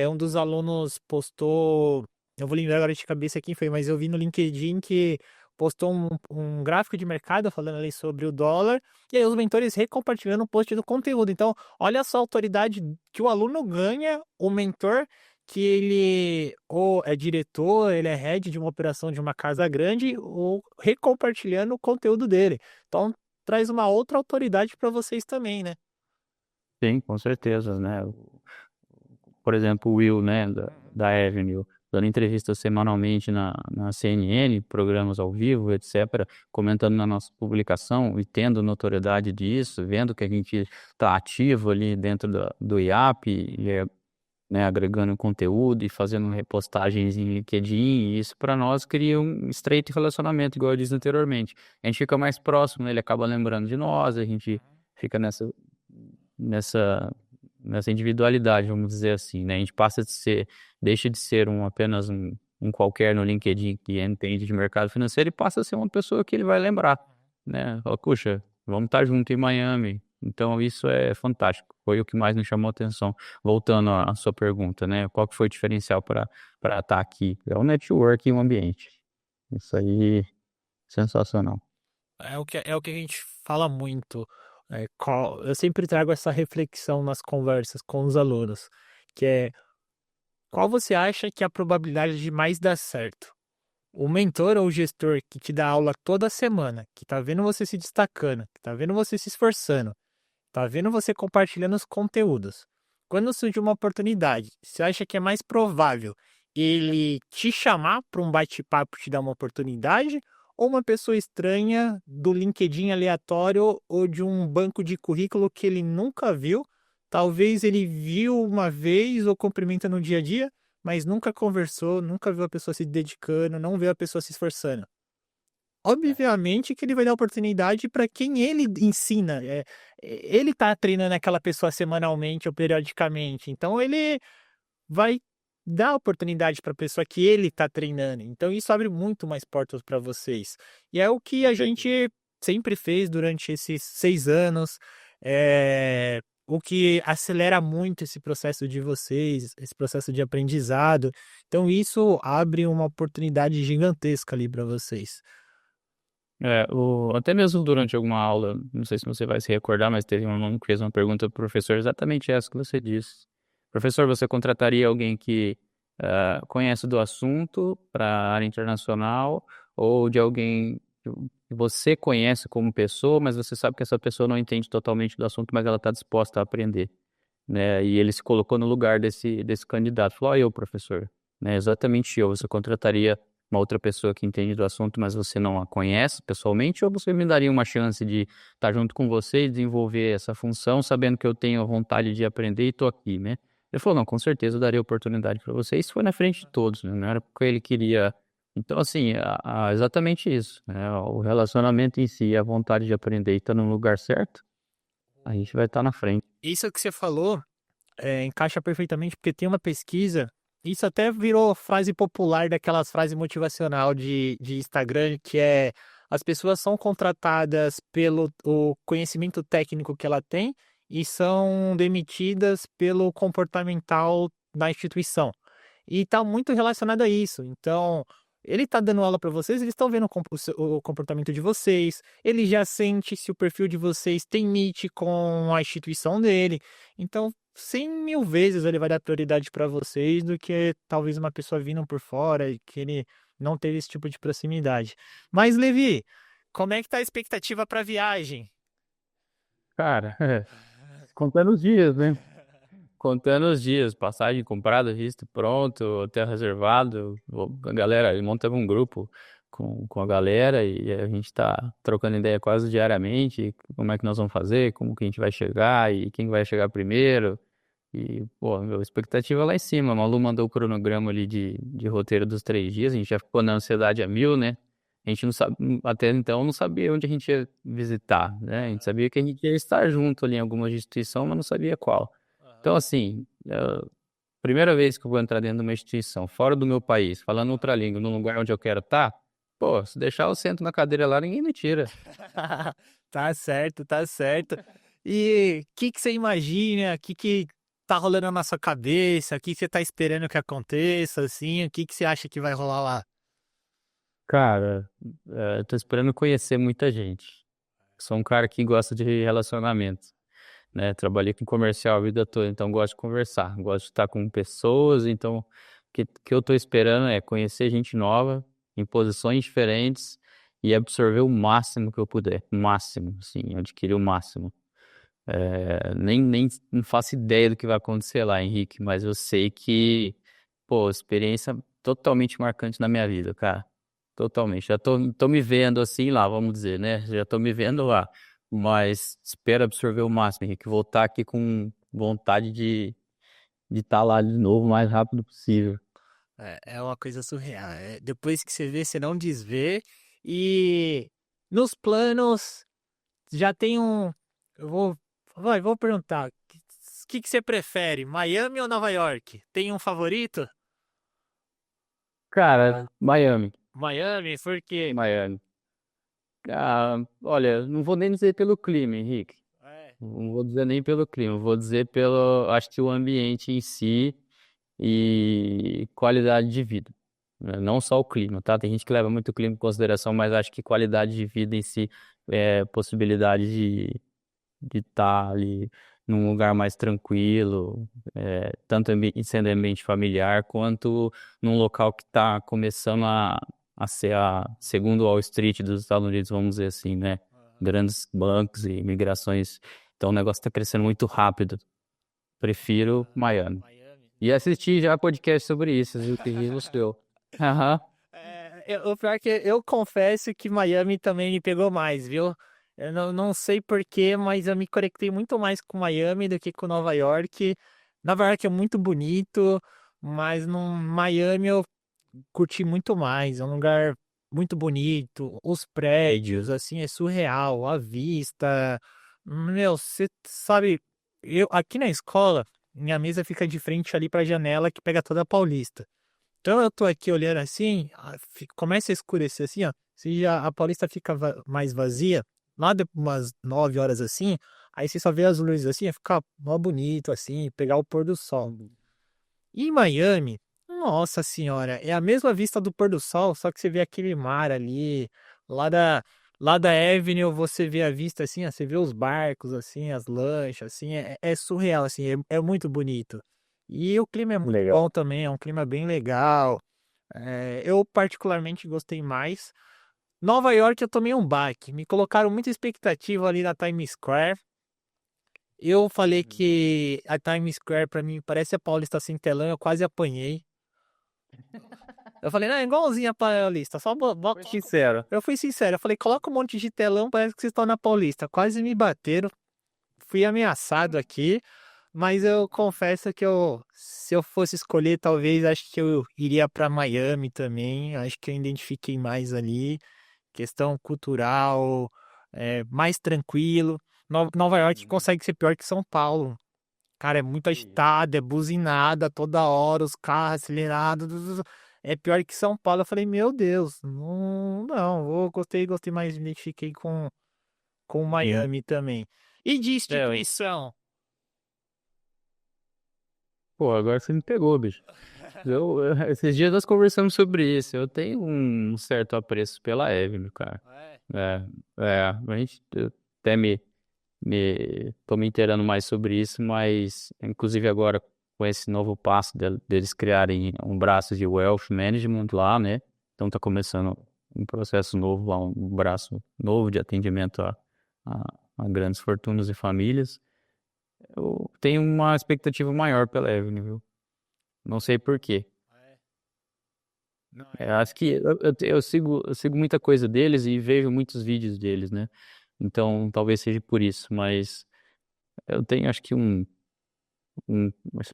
um dos alunos postou, eu vou lembrar agora de cabeça quem foi, mas eu vi no LinkedIn que postou um gráfico de mercado falando ali sobre o dólar, e aí os mentores recompartilhando o post do conteúdo. Então, olha só a autoridade que o aluno ganha, o mentor, que ele ou é diretor, ele é head de uma operação de uma casa grande, ou recompartilhando o conteúdo dele. Então, traz uma outra autoridade para vocês também, né? Sim, com certeza, né? Por exemplo, o Will, né, da Avenue, dando entrevistas semanalmente na CNN, programas ao vivo, etc., comentando na nossa publicação e tendo notoriedade disso, vendo que a gente está ativo ali dentro do IAP, né, agregando conteúdo e fazendo repostagens em LinkedIn, e isso para nós cria um estreito relacionamento, igual eu disse anteriormente. A gente fica mais próximo, né, ele acaba lembrando de nós, a gente fica nessa, nessa individualidade, vamos dizer assim, né? A gente deixa de ser apenas um qualquer no LinkedIn que entende de mercado financeiro e passa a ser uma pessoa que ele vai lembrar, né? Fala, puxa, vamos estar junto em Miami. Então isso é fantástico. Foi o que mais me chamou a atenção. Voltando à sua pergunta, né? Qual que foi o diferencial para estar aqui? É o network e o ambiente. Isso aí, sensacional. É o que a gente fala muito. Eu sempre trago essa reflexão nas conversas com os alunos, que é qual você acha que é a probabilidade de mais dar certo? O mentor ou o gestor que te dá aula toda semana, que tá vendo você se destacando, que tá vendo você se esforçando, tá vendo você compartilhando os conteúdos. Quando surge uma oportunidade, você acha que é mais provável ele te chamar para um bate-papo, te dar uma oportunidade, ou uma pessoa estranha do LinkedIn aleatório ou de um banco de currículo que ele nunca viu, talvez ele viu uma vez ou cumprimenta no dia a dia, mas nunca conversou, nunca viu a pessoa se dedicando, não viu a pessoa se esforçando. Obviamente que ele vai dar oportunidade para quem ele ensina. Ele tá treinando aquela pessoa semanalmente ou periodicamente, então ele vai dar oportunidade para a pessoa que ele está treinando. Então isso abre muito mais portas para vocês. E é o que a gente sempre fez durante esses 6 anos. O que acelera muito esse processo de vocês, esse processo de aprendizado. Então isso abre uma oportunidade gigantesca ali para vocês. Até mesmo durante alguma aula, não sei se você vai se recordar, mas teve um aluno que fez uma pergunta pro professor, exatamente essa que você disse. Professor, você contrataria alguém que conhece do assunto para a área internacional ou de alguém que você conhece como pessoa, mas você sabe que essa pessoa não entende totalmente do assunto, mas ela está disposta a aprender, né? E ele se colocou no lugar desse candidato. Falou, eu, professor, né? Exatamente eu. Você contrataria uma outra pessoa que entende do assunto, mas você não a conhece pessoalmente, ou você me daria uma chance de estar junto com você e desenvolver essa função, sabendo que eu tenho vontade de aprender e estou aqui, né? Ele falou, não, com certeza eu daria oportunidade para você. Isso foi na frente de todos, né? Não era porque ele queria. Então, assim, exatamente isso, né? O relacionamento em si, a vontade de aprender e estar no lugar certo, a gente vai estar na frente. Isso que você falou encaixa perfeitamente, porque tem uma pesquisa, isso até virou frase popular daquelas frases motivacional de Instagram, que é as pessoas são contratadas pelo o conhecimento técnico que ela tem e são demitidas pelo comportamental da instituição. E está muito relacionado a isso. Então, ele está dando aula para vocês, eles estão vendo o comportamento de vocês, ele já sente se o perfil de vocês tem match com a instituição dele. Então, 100 mil vezes ele vai dar prioridade para vocês do que talvez uma pessoa vindo por fora e que ele não teve esse tipo de proximidade. Mas, Levi, como é que tá a expectativa para a viagem? Cara, contando os dias, né? Contando os dias, passagem comprada, visto pronto, hotel reservado, a galera, montamos um grupo com a galera e a gente tá trocando ideia quase diariamente, como é que nós vamos fazer, como que a gente vai chegar e quem vai chegar primeiro. E, pô, meu, expectativa é lá em cima. A Malu mandou o cronograma ali de roteiro dos 3 dias, a gente já ficou na ansiedade a mil, né? A gente não sabe, até então não sabia onde a gente ia visitar, né? A gente sabia que a gente ia estar junto ali em alguma instituição, mas não sabia qual. Então, assim, primeira vez que eu vou entrar dentro de uma instituição, fora do meu país, falando outra língua, num lugar onde eu quero estar, pô, se deixar eu sento na cadeira lá, ninguém me tira. Tá certo, tá certo. E o que você imagina? O que tá rolando na sua cabeça? O que você tá esperando que aconteça, assim? O que você acha que vai rolar lá? Cara, eu tô esperando conhecer muita gente. Sou um cara que gosta de relacionamento, né? Trabalhei com comercial a vida toda, então gosto de conversar, gosto de estar com pessoas, então o que eu tô esperando é conhecer gente nova, em posições diferentes e absorver o máximo que eu puder, o máximo, assim, adquirir o máximo. Nem não faço ideia do que vai acontecer lá, Henrique, mas eu sei que, pô, experiência totalmente marcante na minha vida, cara. Totalmente. Já tô me vendo assim lá, vamos dizer, né? Já tô me vendo lá. Mas espero absorver o máximo, Henrique. Voltar aqui com vontade de estar lá de novo o mais rápido possível. É uma coisa surreal. Depois que você vê, você não desvê. E nos planos, já tem um. Eu vou perguntar. O que você prefere, Miami ou Nova York? Tem um favorito? Cara, Miami. Miami, porque. Miami. Olha, não vou nem dizer pelo clima, Henrique. É, Não vou dizer nem pelo clima, vou dizer pelo, acho que o ambiente em si e qualidade de vida, né? Não só o clima, tá? Tem gente que leva muito o clima em consideração, mas acho que qualidade de vida em si, possibilidade de estar ali num lugar mais tranquilo, tanto sendo ambiente familiar, quanto num local que está começando a ser a segundo Wall Street dos Estados Unidos, vamos dizer assim, né? Grandes bancos e imigrações. Então o negócio está crescendo muito rápido. Prefiro Miami. Miami. E assisti já podcast sobre isso, viu? Que rio seu. Aham. O pior é que eu confesso que Miami também me pegou mais, viu? Eu não sei porquê, mas eu me conectei muito mais com Miami do que com Nova York. Nova York é muito bonito, mas no Miami eu curti muito mais. É um lugar muito bonito, os prédios, assim, é surreal, a vista. Meu, você sabe, eu aqui na escola, minha mesa fica de frente ali pra janela que pega toda a Paulista. Então eu tô aqui olhando assim, começa a escurecer assim, ó. Se já a Paulista fica mais vazia, lá de umas 9 horas assim, aí você só vê as luzes assim, fica mó bonito assim, pegar o pôr do sol. E em Miami, nossa senhora, é a mesma vista do pôr do sol, só que você vê aquele mar ali, lá da, lá da Avenue você vê a vista assim, ó, você vê os barcos assim, as lanchas assim, é surreal assim, é muito bonito. E o clima é muito Legal. bom também, é um clima bem legal. Eu particularmente gostei mais. Nova York eu tomei um baque, me colocaram muita expectativa ali na Times Square. Eu falei Uhum. que a Times Square pra mim parece a Paulista sem telão, eu quase apanhei. Eu falei, não, é igualzinho a Paulista, só Foi sincero. Eu fui sincero, eu falei, coloca um monte de telão, parece que vocês estão na Paulista. Quase me bateram, fui ameaçado aqui, mas eu confesso que se eu fosse escolher, talvez acho que eu iria pra Miami também. Acho que eu identifiquei mais ali, questão cultural, mais tranquilo. Nova York Uhum. consegue ser pior que São Paulo. Cara, é muito Que isso. agitado, é buzinada toda hora, os carros acelerados. É pior que São Paulo. Eu falei, meu Deus, não, não, gostei mais, me identifiquei com Uhum. Miami também. E de É, instituição? pô, agora você me pegou, bicho. Esses dias nós conversamos sobre isso. Eu tenho um certo apreço pela Evelyn, cara. É. É, a gente eu até tô me inteirando mais sobre isso, mas inclusive agora com esse novo passo deles criarem um braço de wealth management lá, né? Então tá começando um processo novo lá, um braço novo de atendimento a grandes fortunas e famílias. Eu tenho uma expectativa maior pela Evelyn, viu? Não sei por quê. É. Não, Acho que eu sigo muita coisa deles e vejo muitos vídeos deles, né? Então talvez seja por isso, mas eu tenho acho que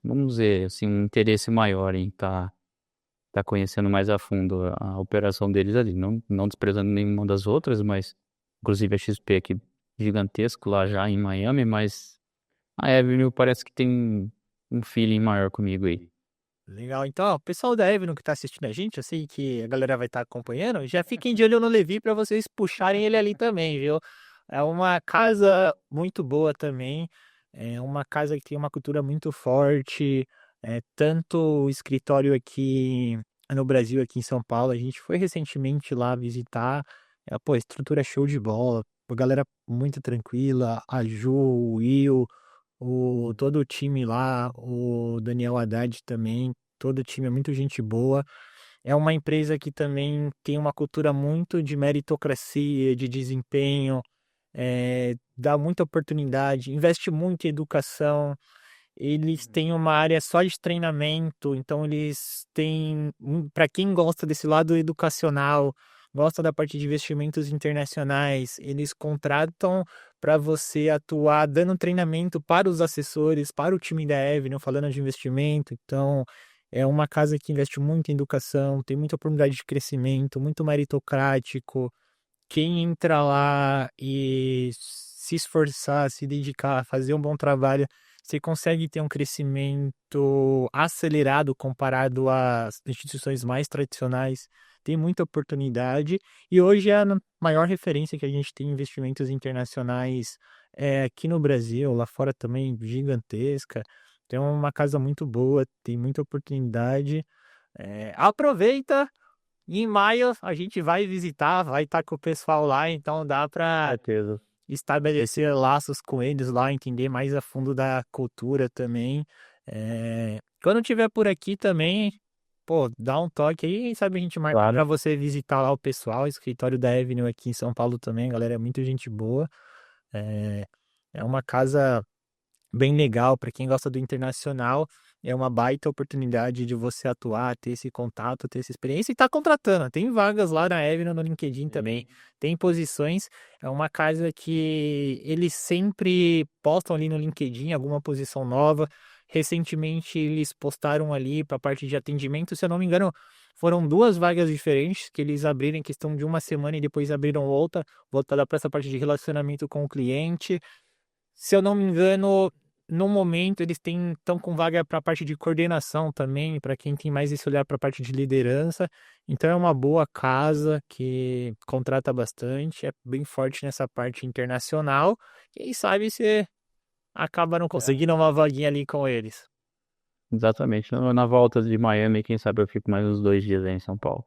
vamos dizer assim, um interesse maior em tá conhecendo mais a fundo a operação deles ali. Não desprezando nenhuma das outras, mas inclusive a XP aqui gigantesco lá já em Miami, mas a Avenue parece que tem um feeling maior comigo aí. legal. Então, ó, o pessoal da Evelyn que tá assistindo a gente, eu sei que a galera vai estar acompanhando, já fiquem de olho no Levi para vocês puxarem ele ali também, viu? É uma casa muito boa também, é uma casa que tem uma cultura muito forte, tanto o escritório aqui no Brasil, aqui em São Paulo, a gente foi recentemente lá visitar, pô, estrutura show de bola, a galera muito tranquila, a Ju, o Will, todo o time lá, o Daniel Haddad também, todo o time é muito gente boa. É uma empresa que também tem uma cultura muito de meritocracia, de desempenho, dá muita oportunidade, investe muito em educação. Eles têm uma área só de treinamento, então eles têm, para quem gosta desse lado educacional, gosta da parte de investimentos internacionais, eles contratam para você atuar dando treinamento para os assessores, para o time da Avenue, falando de investimento. Então, é uma casa que investe muito em educação, tem muita oportunidade de crescimento, muito meritocrático. Quem entra lá e se esforçar, se dedicar, fazer um bom trabalho, você consegue ter um crescimento acelerado comparado às instituições mais tradicionais. Tem muita oportunidade e hoje é a maior referência que a gente tem em investimentos internacionais aqui no Brasil, lá fora também gigantesca. Tem uma casa muito boa, tem muita oportunidade. Aproveita! E em maio a gente vai visitar, vai estar com o pessoal lá, então dá para Certeza. estabelecer laços com eles lá, entender mais a fundo da cultura também. Quando tiver por aqui também, pô, dá um toque aí, quem sabe a gente marca Claro. para você visitar lá o pessoal, o escritório da Avenue aqui em São Paulo também, a galera é muito gente boa. É, é uma casa bem legal para quem gosta do internacional. É uma baita oportunidade de você atuar, ter esse contato, ter essa experiência e tá contratando. Tem vagas lá na Avenue no LinkedIn também. Sim. Tem posições. É uma casa que eles sempre postam ali no LinkedIn alguma posição nova. recentemente eles postaram ali para a parte de atendimento, se eu não me engano, foram duas vagas diferentes que eles abriram em questão de uma semana e depois abriram outra, voltada para essa parte de relacionamento com o cliente. Se eu não me engano, no momento eles estão com vaga para a parte de coordenação também, para quem tem mais esse olhar para a parte de liderança. Então é uma boa casa que contrata bastante, é bem forte nessa parte internacional. Quem sabe se acabaram É. conseguindo uma vaguinha ali com eles. Exatamente. Na volta de Miami, quem sabe eu fico mais uns 2 dias aí em São Paulo.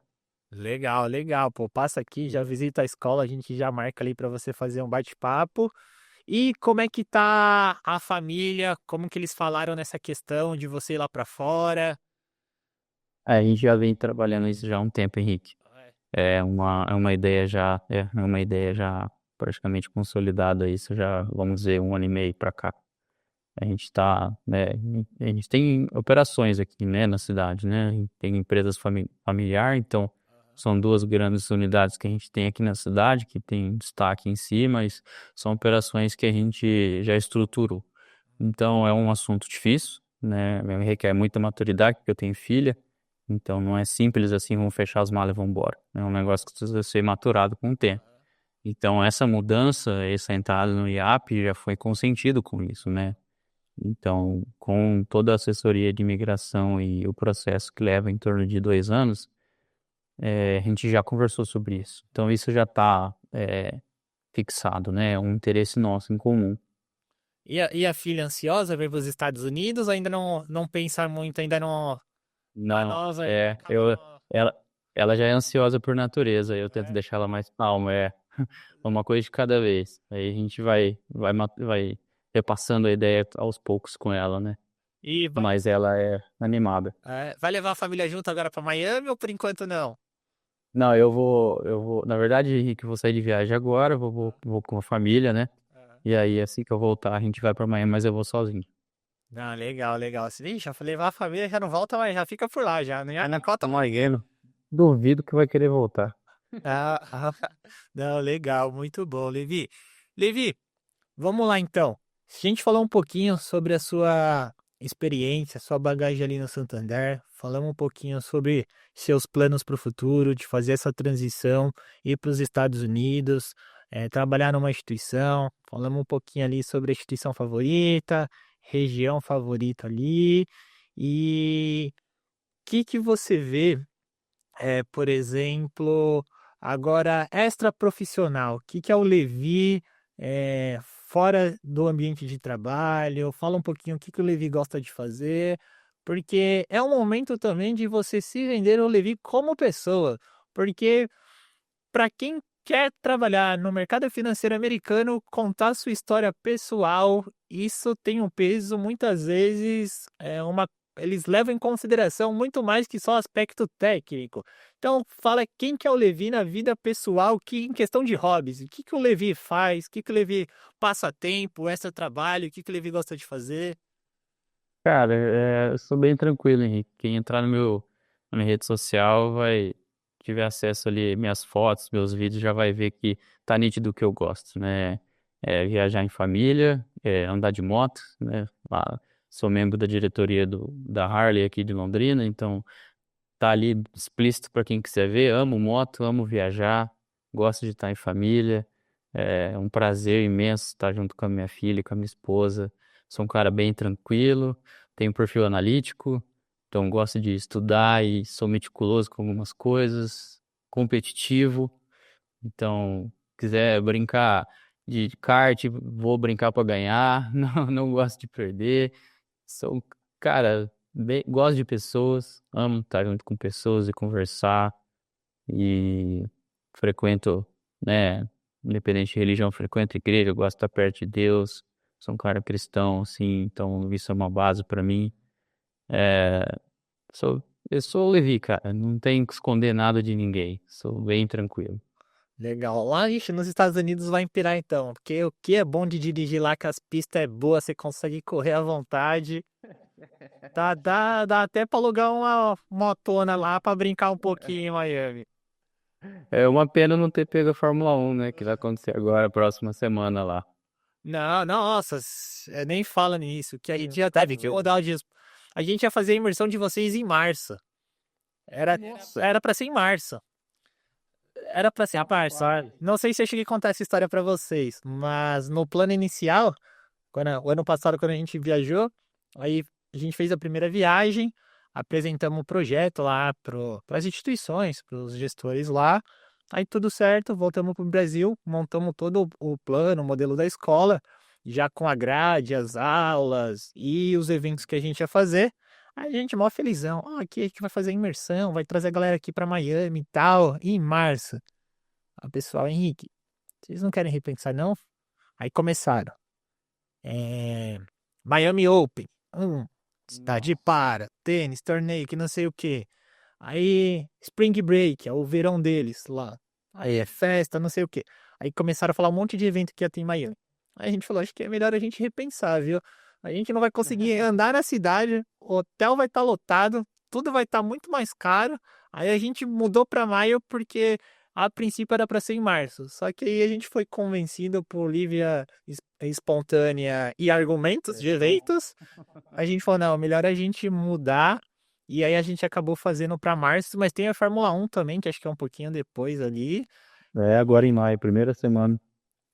Legal, legal. Pô, passa aqui, já visita a escola, a gente já marca ali para você fazer um bate-papo. E como é que tá a família? Como que eles falaram nessa questão de você ir lá para fora? A gente já vem trabalhando isso já há um tempo, Henrique. É uma ideia já praticamente consolidada isso já, vamos dizer, 1 ano e meio para cá. A gente tá, né, a gente tem operações aqui, né, na cidade, né? Tem empresas familiar, então são duas grandes unidades que a gente tem aqui na cidade, que tem destaque em si, mas são operações que a gente já estruturou. Então é um assunto difícil, né? Requer muita maturidade, porque eu tenho filha, então não é simples assim, vamos fechar as malas e vamos embora. É um negócio que precisa ser maturado com o tempo. Então essa mudança, essa entrada no IAP já foi consentido com isso, né? Então, com toda a assessoria de imigração e o processo que leva em torno de 2 anos, a gente já conversou sobre isso. Então, isso já está fixado, né? É um interesse nosso em comum. E a filha ansiosa para ir para os Estados Unidos? Ainda não pensa muito, ainda não. A Não, nova acaba não. ela, ela já é ansiosa por natureza, eu tento É. deixar ela mais calma, uma coisa de cada vez. Aí a gente vai repassando a ideia aos poucos com ela, né? E Mas ela é animada. vai levar a família junto agora para Miami ou por enquanto não? Não, na verdade, Henrique, eu vou sair de viagem agora, vou com a família, né? Ah, E aí, assim que eu voltar, a gente vai pra Miami, mas eu vou sozinho. não, legal, legal. Ih, já falei, levar a família, já não volta, mas já fica por lá, já. Aí Não na conta Costa mais. Moreno, duvido que vai querer voltar. Ah, não, legal, muito bom, Levi. Levi, vamos lá então. A gente falou um pouquinho sobre a sua experiência, sua bagagem ali no Santander, falamos um pouquinho sobre seus planos para o futuro, de fazer essa transição, ir para os Estados Unidos, trabalhar numa instituição, falamos um pouquinho ali sobre a instituição favorita, região favorita ali, e o que que você vê, por exemplo, agora extra profissional, o que que é o Levi fora do ambiente de trabalho? Fala um pouquinho o que que o Levi gosta de fazer, porque é um momento também de você se vender o Levi como pessoa, porque para quem quer trabalhar no mercado financeiro americano, contar sua história pessoal, isso tem um peso, muitas vezes, eles levam em consideração muito mais que só aspecto técnico. Então, fala quem que é o Levi na vida pessoal, que em questão de hobbies, o que que o Levi faz, o que que o Levi passa tempo, extra trabalho, o que que o Levi gosta de fazer. Cara, eu sou bem tranquilo, Henrique. Quem entrar na minha rede social tiver acesso ali, minhas fotos, meus vídeos, já vai ver que tá nítido o que eu gosto, né? Viajar em família, andar de moto, né? Sou membro da diretoria da Harley aqui de Londrina, então tá ali explícito para quem quiser ver. Amo moto, amo viajar, gosto de estar em família. É um prazer imenso estar junto com a minha filha e com a minha esposa. Sou um cara bem tranquilo, tenho um perfil analítico, então gosto de estudar e sou meticuloso com algumas coisas, competitivo. Então, quiser brincar de kart, vou brincar para ganhar. Não gosto de perder. Sou, um cara, gosto de pessoas, amo estar junto com pessoas e conversar. E frequento, né, independente de religião, frequento igreja, gosto de estar perto de Deus. Sou um cara cristão, assim, então isso é uma base para mim. É, eu sou o Levi, cara, não tenho que esconder nada de ninguém. Sou bem tranquilo. Legal. Lá, ixi, nos Estados Unidos vai imperar então, porque o que é bom de dirigir lá, que as pistas é boa, você consegue correr à vontade. Dá até pra alugar uma motona lá pra brincar um pouquinho em Miami. É uma pena não ter pego a Fórmula 1, né? Que vai acontecer agora, próxima semana lá. Não, nossa, nem fala nisso, que a gente já teve que mudar o dia. A gente ia fazer a imersão de vocês em março. Era, Nossa, era pra ser em março. Era pra ser em março. rapaz. Não sei se eu cheguei a contar essa história pra vocês, mas no plano inicial, o ano passado, quando a gente viajou, aí a gente fez a primeira viagem, apresentamos o projeto lá para as instituições, para os gestores lá. Aí tudo certo, voltamos para o Brasil, montamos todo o plano, o modelo da escola, já com a grade, as aulas e os eventos que a gente ia fazer. Aí a gente, mó felizão, aqui a gente vai fazer imersão, vai trazer a galera aqui para Miami e tal, em março. O pessoal, Henrique, vocês não querem repensar, não? Aí começaram. É, Miami Open, cidade Nossa. para, tênis, torneio, que não sei o que. Aí Spring Break, é o verão deles lá. Aí é festa, não sei o que. Aí começaram a falar um monte de evento que ia ter em Miami. Aí a gente falou, acho que é melhor a gente repensar, viu? A gente não vai conseguir andar na cidade, o hotel vai estar lotado, tudo vai estar muito mais caro. Aí a gente mudou para maio porque a princípio era para ser em março. Só que aí a gente foi convencido por Lívia espontânea e argumentos de Pressão. eventos. A gente falou, não, melhor a gente mudar. E aí a gente acabou fazendo para março, mas tem a Fórmula 1 também, que acho que é um pouquinho depois ali. É agora em maio, primeira semana.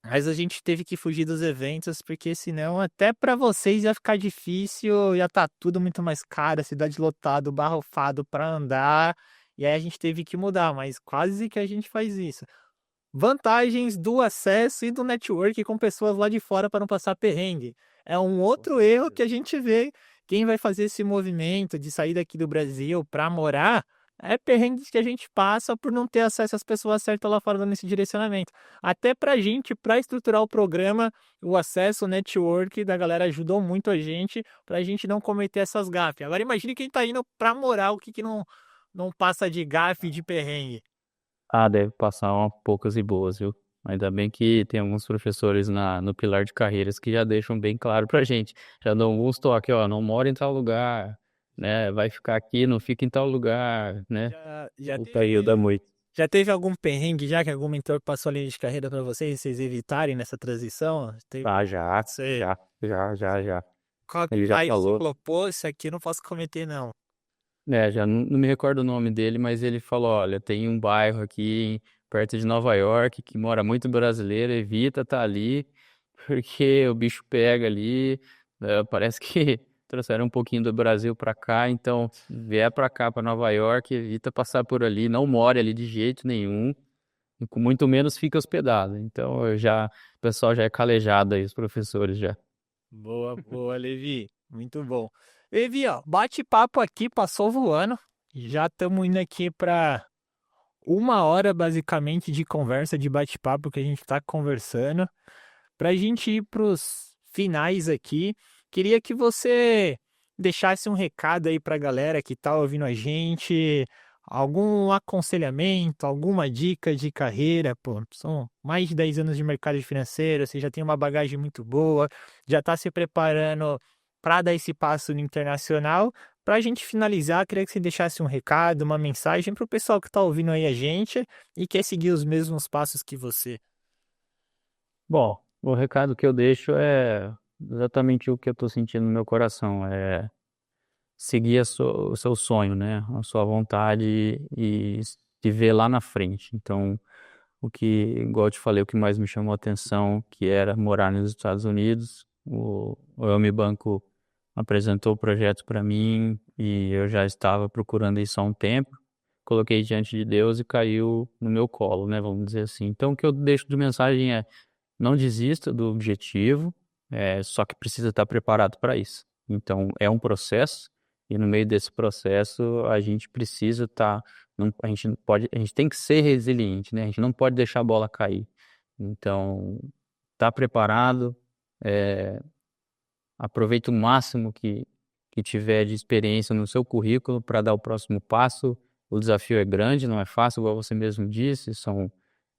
Mas a gente teve que fugir dos eventos, porque senão até para vocês ia ficar difícil, ia estar tudo muito mais caro, a cidade lotada, barrofado para andar. E aí a gente teve que mudar, mas quase que a gente faz isso. Vantagens do acesso e do network com pessoas lá de fora para não passar perrengue. É um Com outro erro certeza. que a gente vê. Quem vai fazer esse movimento de sair daqui do Brasil para morar é perrengues que a gente passa por não ter acesso às pessoas certas lá fora dando esse direcionamento. Até para a gente, para estruturar o programa, o acesso, o network da galera ajudou muito a gente para a gente não cometer essas gafes. Agora imagine quem está indo para morar, o que, que não passa de gafe, de perrengue. Ah, deve passar poucas e boas, viu? Ainda bem que tem alguns professores no Pilar de Carreiras que já deixam bem claro pra gente. Já dão alguns toques, ó, não mora em tal lugar, né? Vai ficar aqui, não fica em tal lugar, né? Já O Caio da teve. Moita. Já teve algum perrengue já que algum mentor passou a linha de carreira para vocês evitarem nessa transição? Ah, já, Você, já, já, já, já. Ele já aí você falou. falou, pô, isso aqui eu não posso cometer, não. É, já não me recordo o nome dele, mas ele falou, olha, tem um bairro aqui perto de Nova York que mora muito brasileiro, evita estar ali, porque o bicho pega ali, parece que trouxeram um pouquinho do Brasil pra cá, então vier pra cá, pra Nova York, evita passar por ali, não more ali de jeito nenhum, e com muito menos fica hospedado. Então o pessoal já é calejado aí, os professores já. Boa, boa, Levi. Muito bom. Levi, ó, bate-papo aqui, passou voando. Já estamos indo aqui para uma hora, basicamente, de conversa, de bate-papo que a gente está conversando. Para a gente ir para os finais aqui, queria que você deixasse um recado aí para a galera que está ouvindo a gente, algum aconselhamento, alguma dica de carreira. Pô, são mais de 10 anos de mercado financeiro, você já tem uma bagagem muito boa, já está se preparando para dar esse passo no internacional. Para a gente finalizar, queria que você deixasse um recado, uma mensagem para o pessoal que está ouvindo aí a gente e quer seguir os mesmos passos que você. Bom, o recado que eu deixo é exatamente o que eu estou sentindo no meu coração, é seguir o seu sonho, né? A sua vontade e se ver lá na frente. Então, igual eu te falei, o que mais me chamou a atenção, que era morar nos Estados Unidos, o Elmi Banco apresentou o projeto para mim e eu já estava procurando isso há um tempo. Coloquei diante de Deus e caiu no meu colo, né? Vamos dizer assim. Então, o que eu deixo de mensagem é não desista do objetivo, só que precisa estar preparado para isso. Então, é um processo, e no meio desse processo, a gente precisa estar. A gente não pode, a gente tem que ser resiliente, né? A gente não pode deixar a bola cair. Então, tá preparado, é, aproveita o máximo que tiver de experiência no seu currículo para dar o próximo passo. O desafio é grande, não é fácil, igual você mesmo disse, são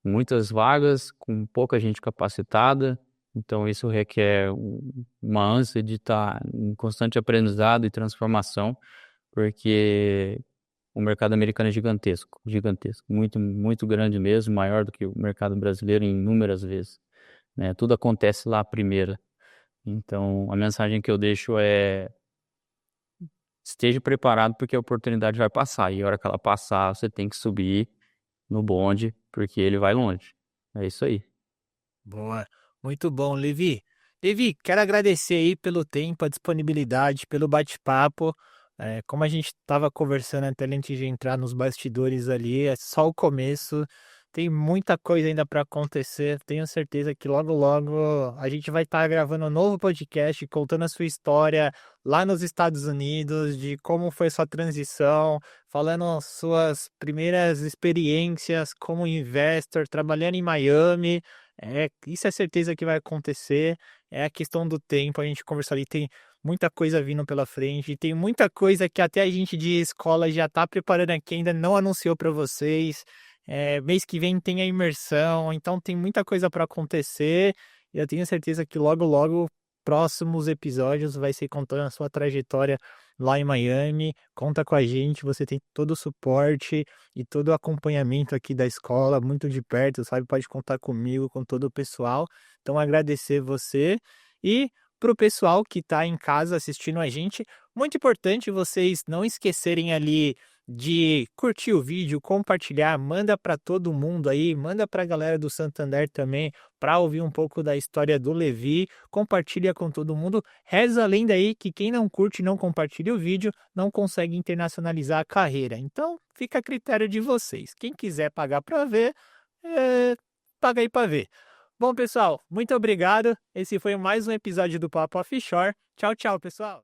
muitas vagas com pouca gente capacitada, então isso requer uma ânsia de estar em constante aprendizado e transformação, porque o mercado americano é gigantesco, gigantesco, muito, muito grande mesmo, maior do que o mercado brasileiro em inúmeras vezes. né? Tudo acontece lá primeiro. Então, a mensagem que eu deixo é: esteja preparado porque a oportunidade vai passar. E a hora que ela passar, você tem que subir no bonde, porque ele vai longe. É isso aí. Boa, muito bom, Levi. Levi, quero agradecer aí pelo tempo, a disponibilidade, pelo bate-papo. Como a gente estava conversando até antes de entrar nos bastidores ali, é só o começo. Tem muita coisa ainda para acontecer. Tenho certeza que logo, logo a gente vai estar gravando um novo podcast contando a sua história lá nos Estados Unidos, de como foi sua transição, falando suas primeiras experiências como investor, trabalhando em Miami. Isso é certeza que vai acontecer. É a questão do tempo. A gente conversou ali, tem muita coisa vindo pela frente, tem muita coisa que até a gente de escola já está preparando aqui, ainda não anunciou para vocês. Mês que vem tem a imersão, então tem muita coisa para acontecer. E eu tenho certeza que logo, logo, próximos episódios vai ser contando a sua trajetória lá em Miami. Conta com a gente, você tem todo o suporte e todo o acompanhamento aqui da escola, muito de perto, sabe? Pode contar comigo, com todo o pessoal. Então, agradecer você e para o pessoal que está em casa assistindo a gente, muito importante vocês não esquecerem ali de curtir o vídeo, compartilhar, manda para todo mundo aí, manda para a galera do Santander também, para ouvir um pouco da história do Levi, compartilha com todo mundo. Reza a lenda aí que quem não curte e não compartilha o vídeo não consegue internacionalizar a carreira. Então, fica a critério de vocês. Quem quiser pagar para ver, paga aí para ver. Bom, pessoal, muito obrigado. Esse foi mais um episódio do Papo Offshore. Tchau, tchau, pessoal.